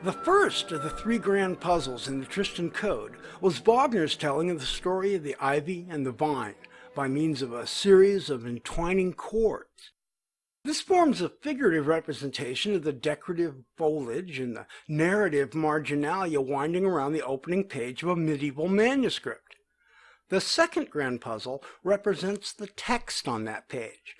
The first of the three grand puzzles in the Tristan Code was Wagner's telling of the story of the ivy and the vine by means of a series of entwining chords. This forms a figurative representation of the decorative foliage and the narrative marginalia winding around the opening page of a medieval manuscript. The second grand puzzle represents the text on that page.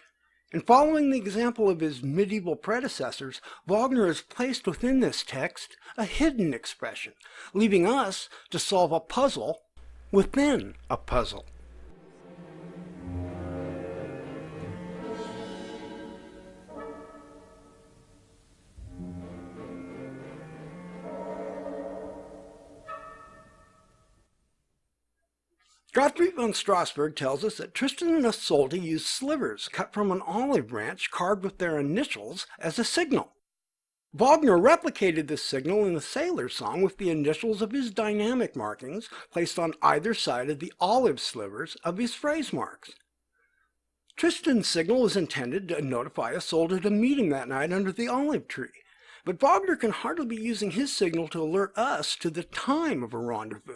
And following the example of his medieval predecessors, Wagner has placed within this text a hidden expression, leaving us to solve a puzzle within a puzzle. Gottfried von Strassburg tells us that Tristan and Isolde used slivers cut from an olive branch carved with their initials as a signal. Wagner replicated this signal in the Sailor's Song with the initials of his dynamic markings placed on either side of the olive slivers of his phrase marks. Tristan's signal was intended to notify Isolde to meet him that night under the olive tree, but Wagner can hardly be using his signal to alert us to the time of a rendezvous.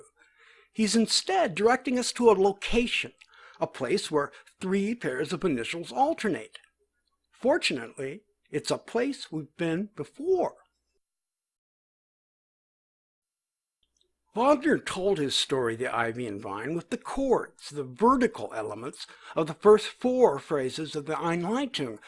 He's instead directing us to a location, a place where three pairs of initials alternate. Fortunately, it's a place we've been before. Wagner told his story, The Ivy and Vine, with the chords, the vertical elements of the first four phrases of the Einleitung.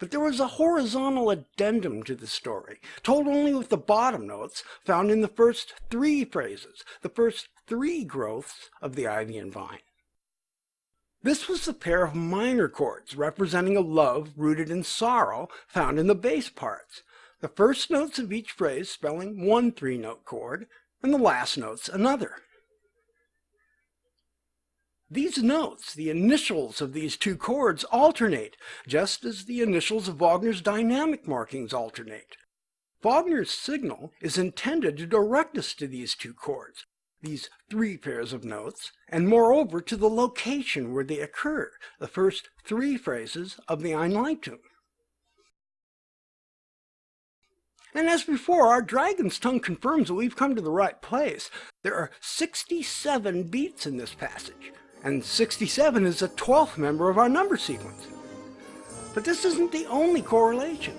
But there was a horizontal addendum to the story, told only with the bottom notes found in the first three phrases, the first three growths of the ivy and vine. This was the pair of minor chords representing a love rooted in sorrow found in the bass parts, the first notes of each phrase spelling one three-note chord, and the last notes another. These notes, the initials of these two chords, alternate, just as the initials of Wagner's dynamic markings alternate. Wagner's signal is intended to direct us to these two chords, these three pairs of notes, and moreover to the location where they occur, the first three phrases of the Einleitung. And as before, our dragon's tongue confirms that we've come to the right place. There are 67 beats in this passage, and 67 is the 12th member of our number sequence. But this isn't the only correlation.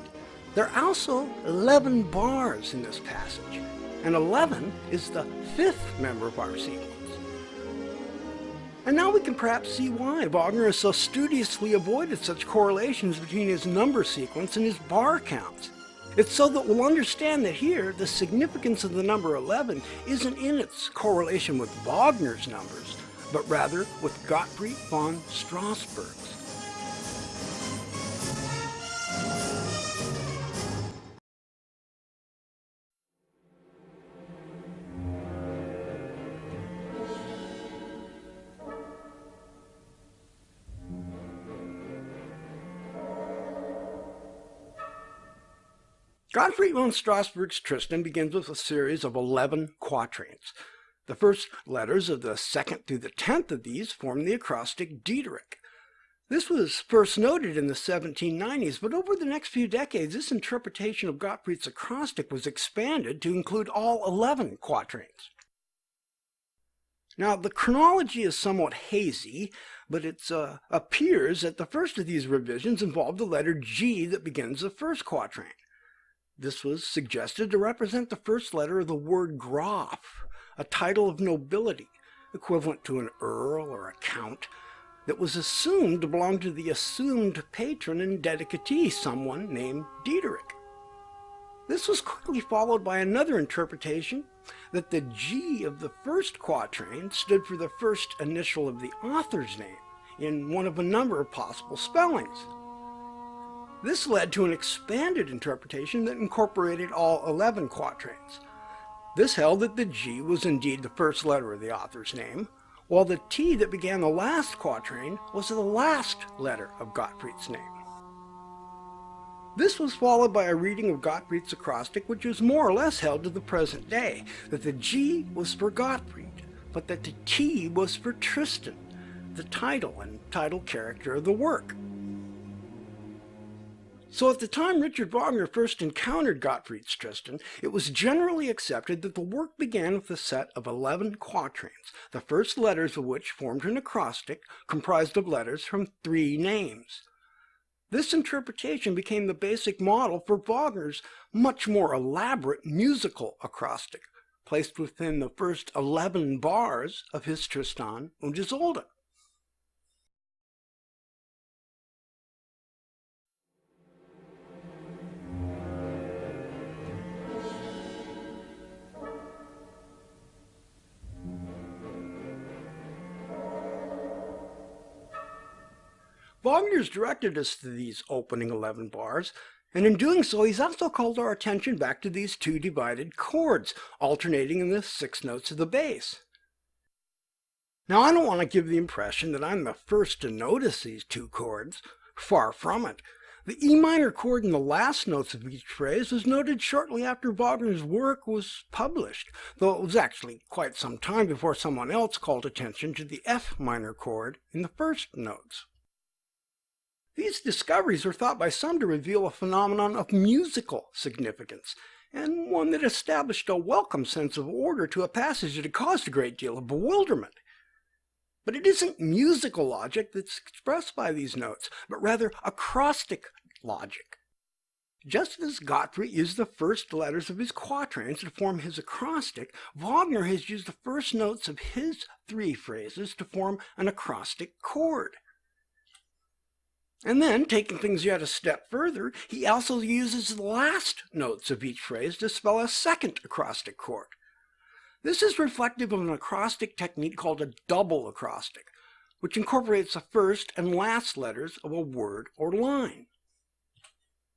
There are also 11 bars in this passage, and 11 is the 5th member of our sequence. And now we can perhaps see why Wagner has so studiously avoided such correlations between his number sequence and his bar counts. It's so that we'll understand that here, the significance of the number 11 isn't in its correlation with Wagner's numbers, but rather with Gottfried von Strassburg's. Gottfried von Strassburg's Tristan begins with a series of 11 quatrains. The first letters of the 2nd through the 10th of these form the acrostic Diederik. This was first noted in the 1790s, but over the next few decades, this interpretation of Gottfried's acrostic was expanded to include all 11 quatrains. Now, the chronology is somewhat hazy, but it appears that the first of these revisions involved the letter G that begins the first quatrain. This was suggested to represent the first letter of the word Graf, a title of nobility, equivalent to an earl or a count, that was assumed to belong to the assumed patron and dedicatee, someone named Diederik. This was quickly followed by another interpretation that the G of the first quatrain stood for the first initial of the author's name in one of a number of possible spellings. This led to an expanded interpretation that incorporated all 11 quatrains. This held that the G was indeed the first letter of the author's name, while the T that began the last quatrain was the last letter of Gottfried's name. This was followed by a reading of Gottfried's acrostic, which was more or less held to the present day, that the G was for Gottfried, but that the T was for Tristan, the title and title character of the work. So at the time Richard Wagner first encountered Gottfried's Tristan, it was generally accepted that the work began with a set of 11 quatrains, the first letters of which formed an acrostic comprised of letters from 3 names. This interpretation became the basic model for Wagner's much more elaborate musical acrostic, placed within the first 11 bars of his Tristan und Isolde. Wagner's directed us to these opening 11 bars, and in doing so he's also called our attention back to these 2 divided chords, alternating in the 6 notes of the bass. Now I don't want to give the impression that I'm the first to notice these 2 chords. Far from it. The E minor chord in the last notes of each phrase was noted shortly after Wagner's work was published, though it was actually quite some time before someone else called attention to the F minor chord in the first notes. These discoveries are thought by some to reveal a phenomenon of musical significance, and one that established a welcome sense of order to a passage that had caused a great deal of bewilderment. But it isn't musical logic that's expressed by these notes, but rather acrostic logic. Just as Gottfried used the first letters of his quatrains to form his acrostic, Wagner has used the first notes of his 3 phrases to form an acrostic chord. And then, taking things yet a step further, he also uses the last notes of each phrase to spell a second acrostic chord. This is reflective of an acrostic technique called a double acrostic, which incorporates the first and last letters of a word or line.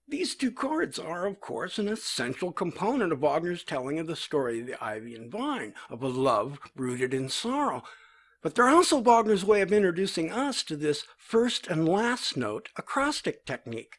These 2 chords are, of course, an essential component of Wagner's telling of the story of the ivy and vine, of a love rooted in sorrow. But they're also Wagner's way of introducing us to this first and last note acrostic technique.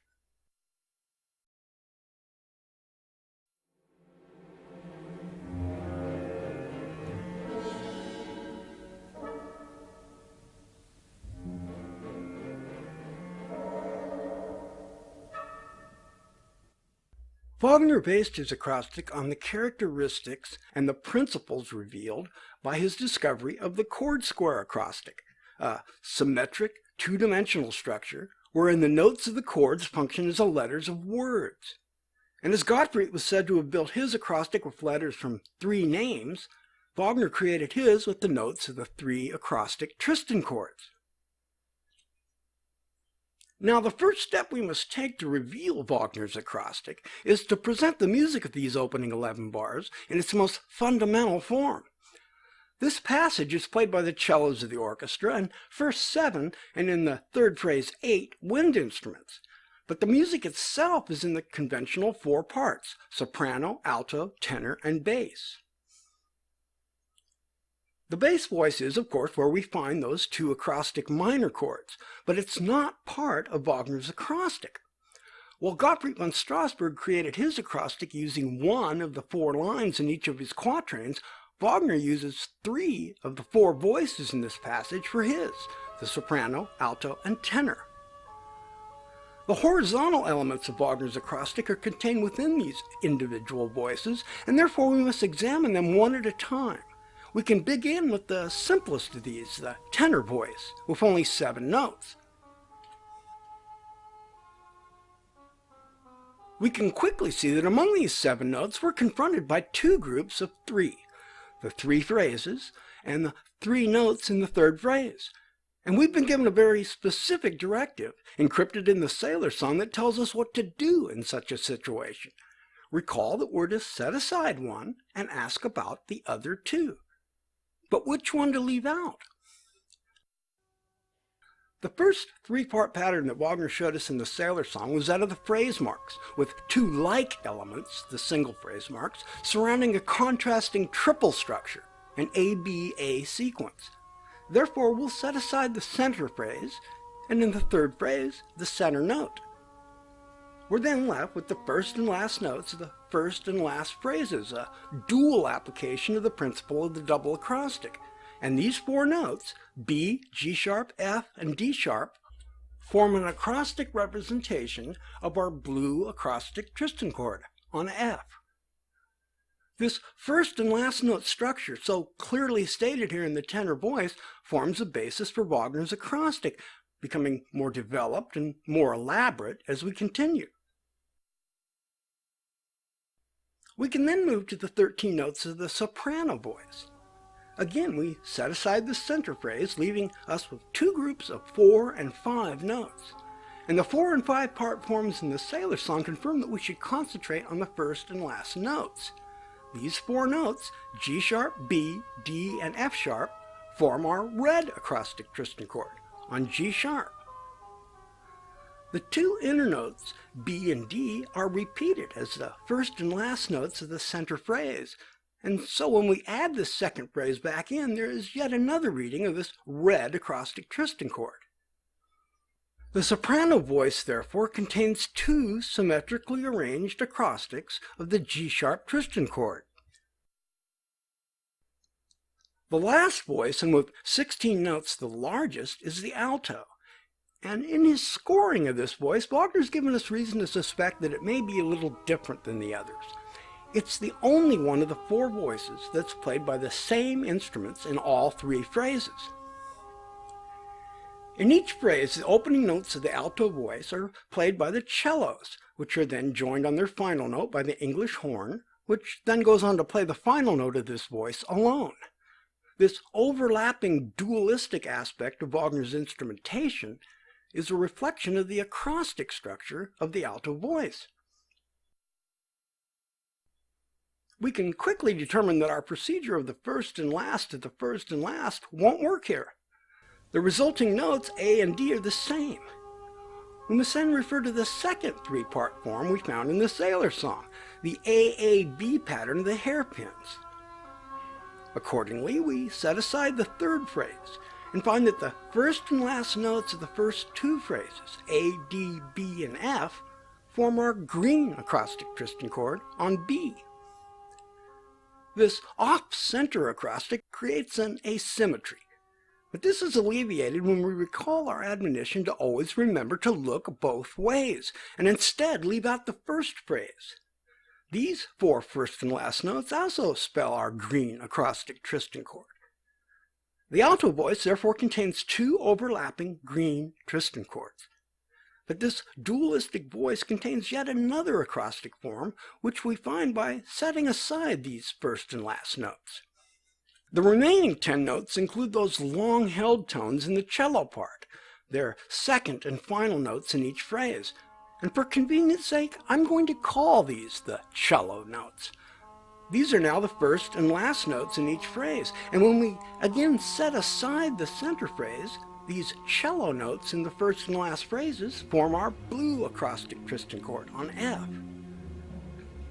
Wagner based his acrostic on the characteristics and the principles revealed by his discovery of the chord square acrostic, a symmetric, 2-dimensional structure wherein the notes of the chords function as the letters of words. And as Gottfried was said to have built his acrostic with letters from 3 names, Wagner created his with the notes of the 3 acrostic Tristan chords. Now, the first step we must take to reveal Wagner's acrostic is to present the music of these opening 11 bars in its most fundamental form. This passage is played by the cellos of the orchestra, and first 7, and in the third phrase 8, wind instruments. But the music itself is in the conventional 4 parts: soprano, alto, tenor, and bass. The bass voice is, of course, where we find those 2 acrostic minor chords, but it's not part of Wagner's acrostic. While Gottfried von Strassburg created his acrostic using 1 of the 4 lines in each of his quatrains, Wagner uses 3 of the 4 voices in this passage for his, the soprano, alto, and tenor. The horizontal elements of Wagner's acrostic are contained within these individual voices, and therefore we must examine them one at a time. We can begin with the simplest of these, the tenor voice, with only 7 notes. We can quickly see that among these 7 notes we're confronted by 2 groups of 3, the 3 phrases and the 3 notes in the third phrase. And we've been given a very specific directive, encrypted in the Sailor Song, that tells us what to do in such a situation. Recall that we're to set aside one and ask about the other 2. But which one to leave out? The first 3-part pattern that Wagner showed us in the Sailor Song was that of the phrase marks, with 2 like elements, the single phrase marks, surrounding a contrasting triple structure, an ABA sequence. Therefore, we'll set aside the center phrase, and in the third phrase, the center note. We're then left with the first and last notes of the first and last phrases, a dual application of the principle of the double acrostic. And these 4 notes, B, G sharp, F, and D sharp, form an acrostic representation of our blue acrostic Tristan chord on F. This first and last note structure, so clearly stated here in the tenor voice, forms the basis for Wagner's acrostic, becoming more developed and more elaborate as we continue. We can then move to the 13 notes of the soprano voice. Again, we set aside the center phrase, leaving us with two groups of 4 and 5 notes. And the 4 and 5 part forms in the Sailor song confirm that we should concentrate on the first and last notes. These 4 notes, G sharp, B, D, and F sharp, form our red acrostic Tristan chord on G sharp. The two inner notes, B and D, are repeated as the first and last notes of the center phrase. And so when we add this second phrase back in, there is yet another reading of this red acrostic Tristan chord. The soprano voice, therefore, contains two symmetrically arranged acrostics of the G-sharp Tristan chord. The last voice, and with 16 notes the largest, is the alto. And in his scoring of this voice, Wagner's given us reason to suspect that it may be a little different than the others. It's the only one of the 4 voices that's played by the same instruments in all 3 phrases. In each phrase, the opening notes of the alto voice are played by the cellos, which are then joined on their final note by the English horn, which then goes on to play the final note of this voice alone. This overlapping dualistic aspect of Wagner's instrumentation is a reflection of the acrostic structure of the alto voice. We can quickly determine that our procedure of the first and last to the first and last won't work here. The resulting notes, A and D, are the same. We must then refer to the second 3-part form we found in the Sailor song, the AAB pattern of the hairpins. Accordingly, we set aside the third phrase and find that the first and last notes of the first 2 phrases, A, D, B, and F, form our green acrostic Tristan chord on B. This off-center acrostic creates an asymmetry, but this is alleviated when we recall our admonition to always remember to look both ways, and instead leave out the first phrase. These 4 first and last notes also spell our green acrostic Tristan chord. The alto voice therefore contains 2 overlapping green Tristan chords. But this dualistic voice contains yet another acrostic form, which we find by setting aside these first and last notes. The remaining 10 notes include those long-held tones in the cello part, their second and final notes in each phrase. And for convenience sake, I'm going to call these the cello notes. These are now the first and last notes in each phrase, and when we again set aside the center phrase, these cello notes in the first and last phrases form our blue acrostic Tristan chord on F.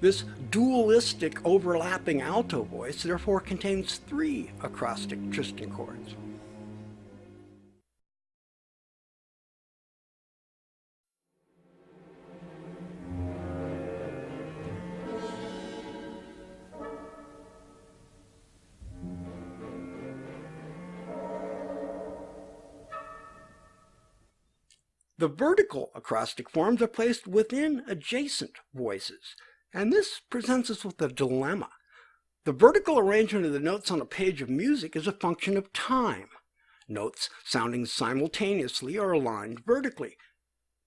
This dualistic overlapping alto voice therefore contains 3 acrostic Tristan chords. The vertical acrostic forms are placed within adjacent voices, and this presents us with a dilemma. The vertical arrangement of the notes on a page of music is a function of time. Notes sounding simultaneously are aligned vertically.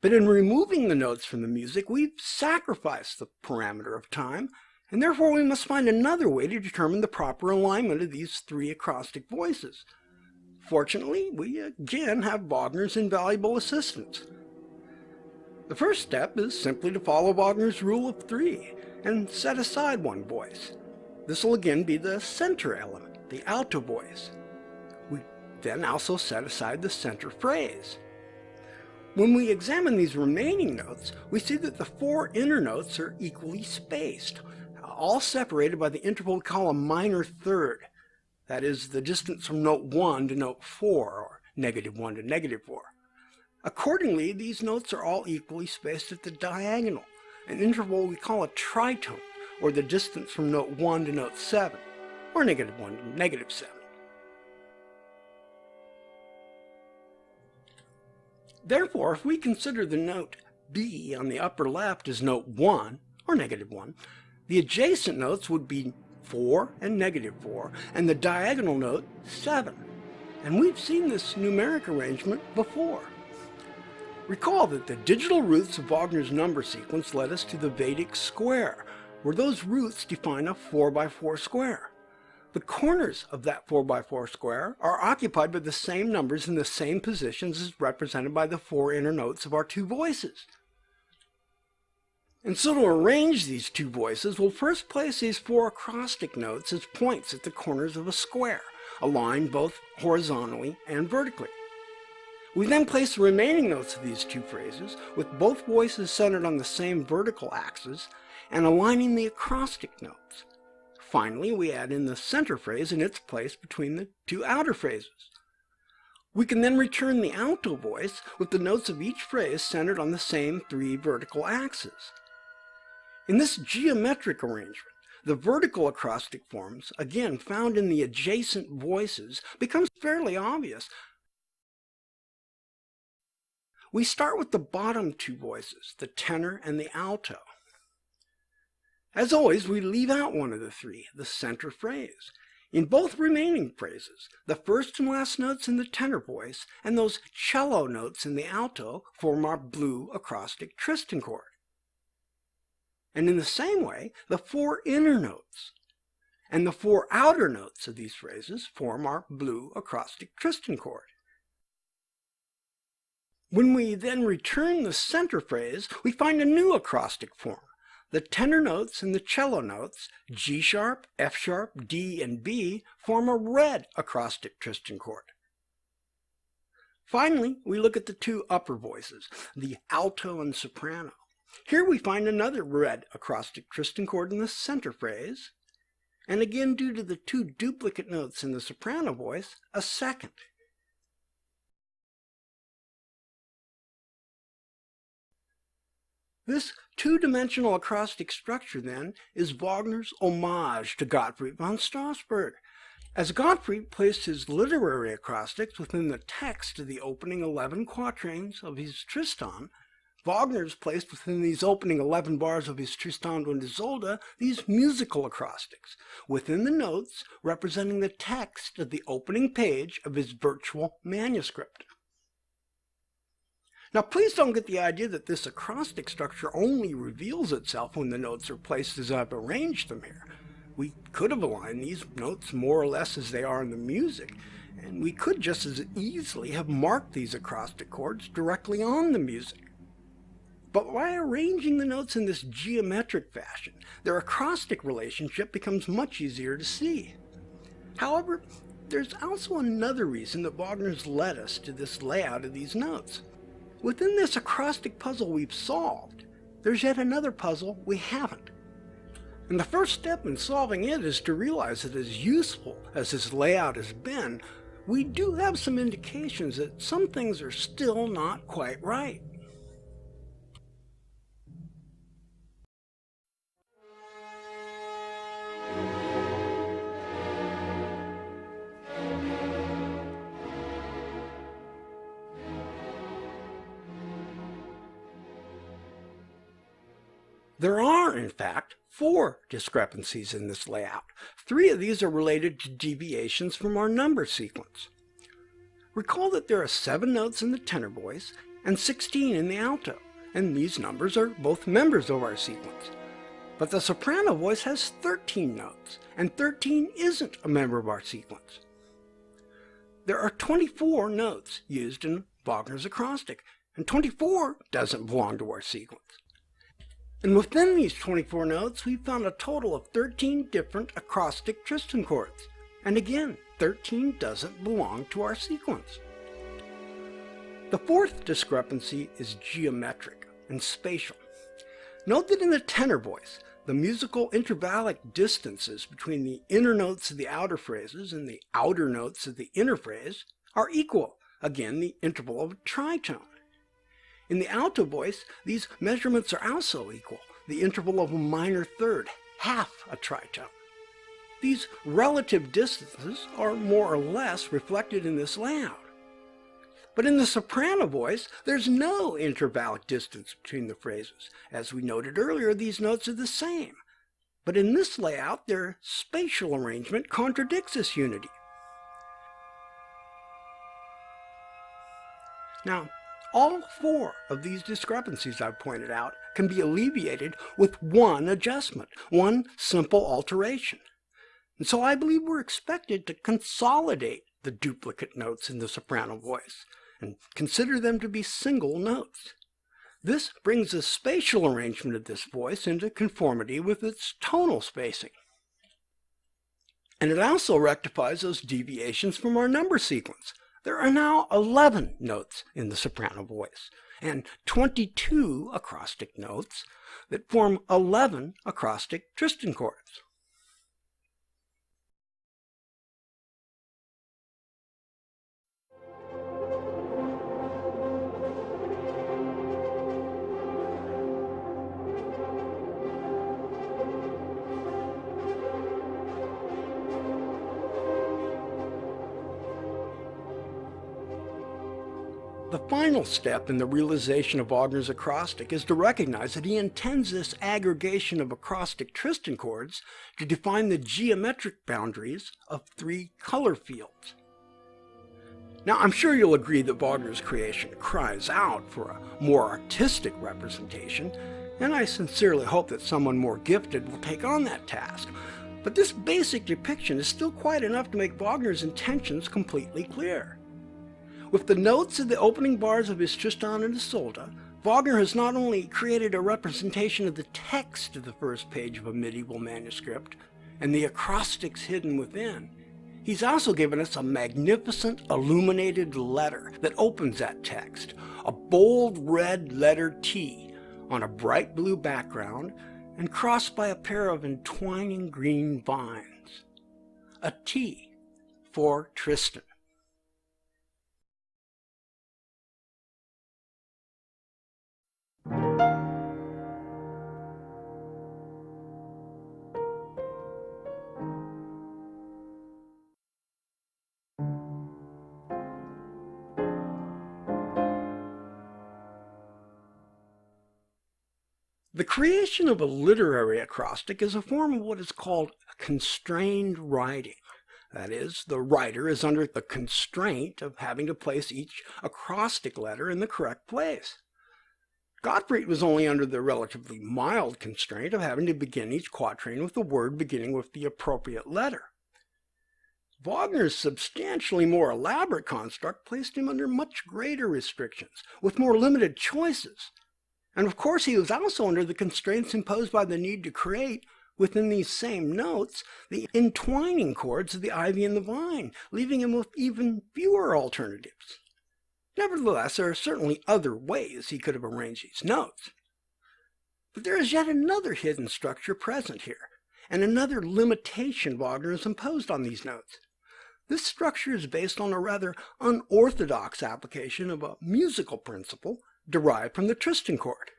But in removing the notes from the music, we've sacrificed the parameter of time, and therefore we must find another way to determine the proper alignment of these 3 acrostic voices. Fortunately, we again have Wagner's invaluable assistance. The first step is simply to follow Wagner's rule of 3 and set aside one voice. This will again be the center element, the alto voice. We then also set aside the center phrase. When we examine these remaining notes, we see that the 4 inner notes are equally spaced, all separated by the interval we call a minor third. That is the distance from note 1 to note 4, or -1 to -4. Accordingly, these notes are all equally spaced at the diagonal, an interval we call a tritone, or the distance from note 1 to note 7, or -1 to -7. Therefore, if we consider the note B on the upper left as note 1, or negative 1, the adjacent notes would be 4 and negative 4, and the diagonal note 7. And we've seen this numeric arrangement before. Recall that the digital roots of Wagner's number sequence led us to the Vedic square, where those roots define a 4x4 square. The corners of that 4x4 square are occupied by the same numbers in the same positions as represented by the 4 inner notes of our two voices. And so to arrange these two voices, we'll first place these 4 acrostic notes as points at the corners of a square, aligned both horizontally and vertically. We then place the remaining notes of these two phrases, with both voices centered on the same vertical axis, and aligning the acrostic notes. Finally, we add in the center phrase in its place between the two outer phrases. We can then return the alto voice with the notes of each phrase centered on the same 3 vertical axes. In this geometric arrangement, the vertical acrostic forms, again found in the adjacent voices, becomes fairly obvious. We start with the bottom 2 voices, the tenor and the alto. As always, we leave out one of the 3, the center phrase. In both remaining phrases, the first and last notes in the tenor voice and those cello notes in the alto form our blue acrostic Tristan chord. And in the same way, the 4 inner notes and the 4 outer notes of these phrases form our blue acrostic Tristan chord. When we then return the center phrase, we find a new acrostic form. The tenor notes and the cello notes, G sharp, F sharp, D, and B, form a red acrostic Tristan chord. Finally, we look at the 2 upper voices, the alto and soprano. Here we find another red acrostic Tristan chord in the center phrase, and again due to the 2 duplicate notes in the soprano voice, a second. This 2-dimensional acrostic structure, then, is Wagner's homage to Gottfried von Strasberg. As Gottfried placed his literary acrostics within the text of the opening 11 quatrains of his Tristan, Wagner's placed within these opening 11 bars of his Tristan und Isolde these musical acrostics, within the notes representing the text of the opening page of his virtual manuscript. Now please don't get the idea that this acrostic structure only reveals itself when the notes are placed as I've arranged them here. We could have aligned these notes more or less as they are in the music, and we could just as easily have marked these acrostic chords directly on the music. But by arranging the notes in this geometric fashion, their acrostic relationship becomes much easier to see. However, there's also another reason that Wagner's led us to this layout of these notes. Within this acrostic puzzle we've solved, there's yet another puzzle we haven't. And the first step in solving it is to realize that as useful as this layout has been, we do have some indications that some things are still not quite right. There are, in fact, 4 discrepancies in this layout. 3 of these are related to deviations from our number sequence. Recall that there are 7 notes in the tenor voice and 16 in the alto, and these numbers are both members of our sequence. But the soprano voice has 13 notes, and 13 isn't a member of our sequence. There are 24 notes used in Wagner's acrostic, and 24 doesn't belong to our sequence. And within these 24 notes, we found a total of 13 different acrostic Tristan chords. And again, 13 doesn't belong to our sequence. The 4th discrepancy is geometric and spatial. Note that in the tenor voice, the musical intervallic distances between the inner notes of the outer phrases and the outer notes of the inner phrase are equal, again the interval of a tritone. In the alto voice, these measurements are also equal, the interval of a minor third, half a tritone. These relative distances are more or less reflected in this layout. But in the soprano voice, there's no intervallic distance between the phrases. As we noted earlier, these notes are the same. But in this layout, their spatial arrangement contradicts this unity. Now, all four of these discrepancies I've pointed out can be alleviated with one adjustment, one simple alteration. And so I believe we're expected to consolidate the duplicate notes in the soprano voice and consider them to be single notes. This brings the spatial arrangement of this voice into conformity with its tonal spacing. And it also rectifies those deviations from our number sequence. There are now 11 notes in the soprano voice and 22 acrostic notes that form 11 acrostic Tristan chords. The final step in the realization of Wagner's acrostic is to recognize that he intends this aggregation of acrostic Tristan chords to define the geometric boundaries of three color fields. Now, I'm sure you'll agree that Wagner's creation cries out for a more artistic representation, and I sincerely hope that someone more gifted will take on that task. But this basic depiction is still quite enough to make Wagner's intentions completely clear. With the notes of the opening bars of his Tristan and Isolde, Wagner has not only created a representation of the text of the first page of a medieval manuscript and the acrostics hidden within, he's also given us a magnificent illuminated letter that opens that text, a bold red letter T on a bright blue background and crossed by a pair of entwining green vines. A T for Tristan. The creation of a literary acrostic is a form of what is called constrained writing. That is, the writer is under the constraint of having to place each acrostic letter in the correct place. Gottfried was only under the relatively mild constraint of having to begin each quatrain with a word beginning with the appropriate letter. Wagner's substantially more elaborate construct placed him under much greater restrictions, with more limited choices. And of course he was also under the constraints imposed by the need to create, within these same notes, the entwining chords of the ivy and the vine, leaving him with even fewer alternatives. Nevertheless, there are certainly other ways he could have arranged these notes. But there is yet another hidden structure present here, and another limitation Wagner has imposed on these notes. This structure is based on a rather unorthodox application of a musical principle derived from the Tristan chord.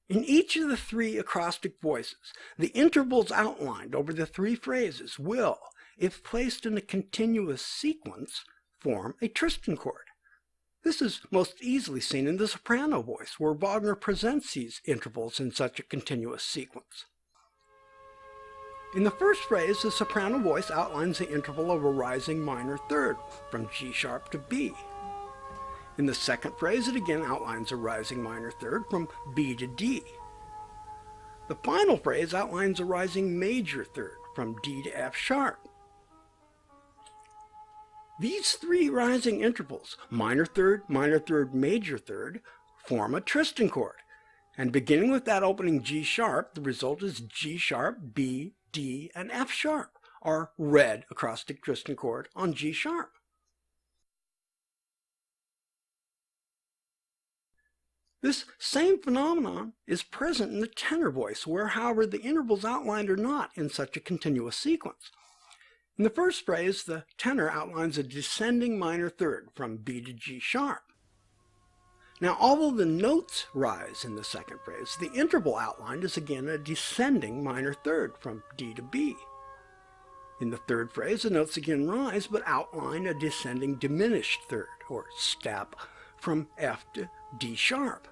In each of the three acrostic voices, the intervals outlined over the three phrases will, if placed in a continuous sequence, form a Tristan chord. This is most easily seen in the soprano voice, where Wagner presents these intervals in such a continuous sequence. In the first phrase, the soprano voice outlines the interval of a rising minor third, from G sharp to B. In the second phrase, it again outlines a rising minor third from B to D. The final phrase outlines a rising major third from D to F sharp. These three rising intervals, minor third, major third, form a Tristan chord. And beginning with that opening G sharp, the result is G sharp, B, D, and F sharp, our red acrostic Tristan chord on G sharp. This same phenomenon is present in the tenor voice, where, however, the intervals outlined are not in such a continuous sequence. In the first phrase, the tenor outlines a descending minor third from B to G sharp. Now, although the notes rise in the second phrase, the interval outlined is again a descending minor third from D to B. In the third phrase, the notes again rise, but outline a descending diminished third, or step, from F to D sharp.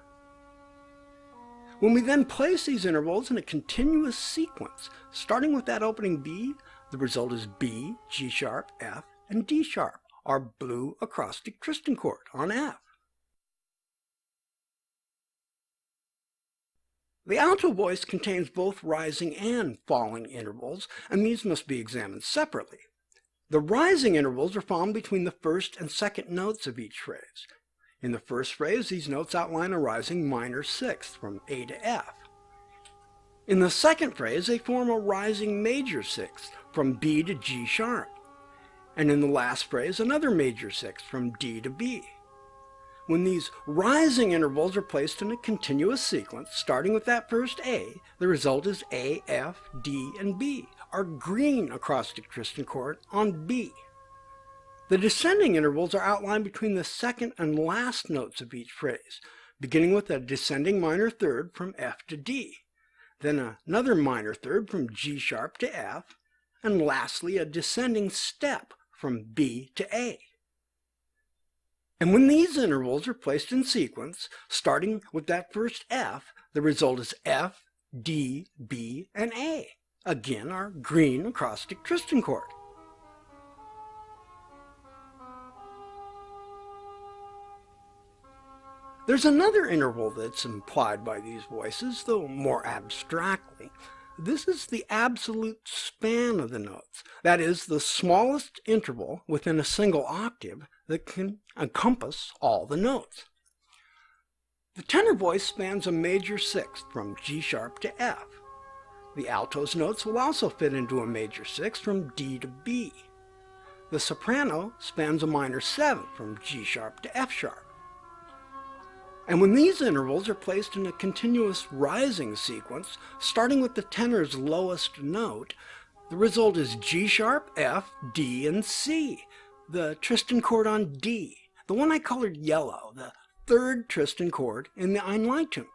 When we then place these intervals in a continuous sequence, starting with that opening B, the result is B, G sharp, F, and D sharp, our blue acrostic Tristan chord on F. The alto voice contains both rising and falling intervals, and these must be examined separately. The rising intervals are found between the first and second notes of each phrase. In the first phrase, these notes outline a rising minor sixth from A to F. In the second phrase, they form a rising major sixth from B to G sharp. And in the last phrase, another major sixth from D to B. When these rising intervals are placed in a continuous sequence, starting with that first A, the result is A, F, D, and B, our green acrostic Tristan chord on B. The descending intervals are outlined between the second and last notes of each phrase, beginning with a descending minor third from F to D, then another minor third from G sharp to F, and lastly a descending step from B to A. And when these intervals are placed in sequence, starting with that first F, the result is F, D, B, and A. Again, our green acrostic Tristan chord. There's another interval that's implied by these voices, though more abstractly. This is the absolute span of the notes. That is, the smallest interval within a single octave that can encompass all the notes. The tenor voice spans a major sixth from G sharp to F. The alto's notes will also fit into a major sixth from D to B. The soprano spans a minor seventh from G sharp to F sharp. And when these intervals are placed in a continuous rising sequence, starting with the tenor's lowest note, the result is G sharp, F, D, and C, the Tristan chord on D, the one I colored yellow, the third Tristan chord in the Einleitung.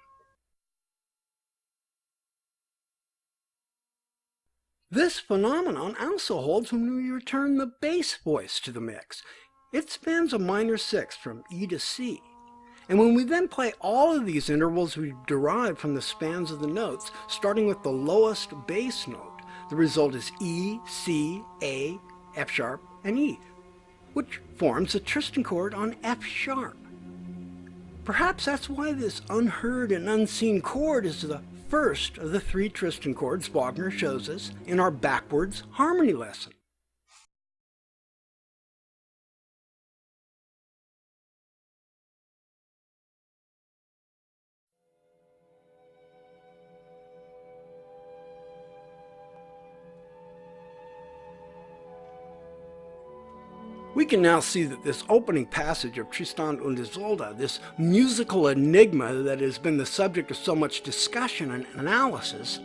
This phenomenon also holds when we return the bass voice to the mix. It spans a minor sixth from E to C. And when we then play all of these intervals we've derived from the spans of the notes, starting with the lowest bass note, the result is E, C, A, F sharp, and E, which forms the Tristan chord on F sharp. Perhaps that's why this unheard and unseen chord is the first of the three Tristan chords Wagner shows us in our backwards harmony lesson. We can now see that this opening passage of Tristan und Isolde, this musical enigma that has been the subject of so much discussion and analysis,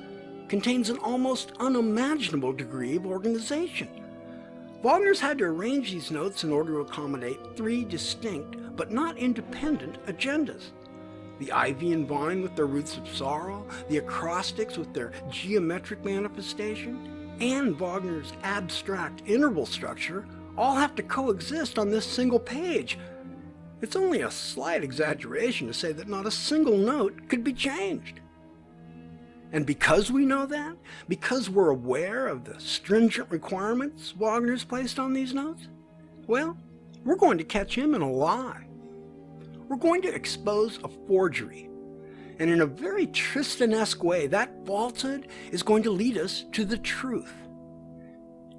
contains an almost unimaginable degree of organization. Wagner's had to arrange these notes in order to accommodate three distinct but not independent agendas. The ivy and vine with their roots of sorrow, the acrostics with their geometric manifestation, and Wagner's abstract interval structure all have to coexist on this single page. It's only a slight exaggeration to say that not a single note could be changed. And because we know that, because we're aware of the stringent requirements Wagner's placed on these notes, well, we're going to catch him in a lie. We're going to expose a forgery. And in a very Tristan-esque way, that falsehood is going to lead us to the truth.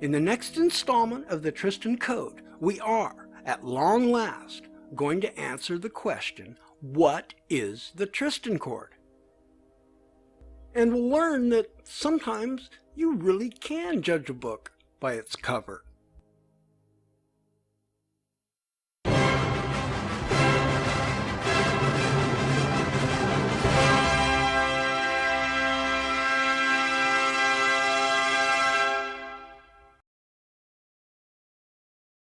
In the next installment of the Tristan Code, we are, at long last, going to answer the question, what is the Tristan chord? And we'll learn that sometimes you really can judge a book by its cover.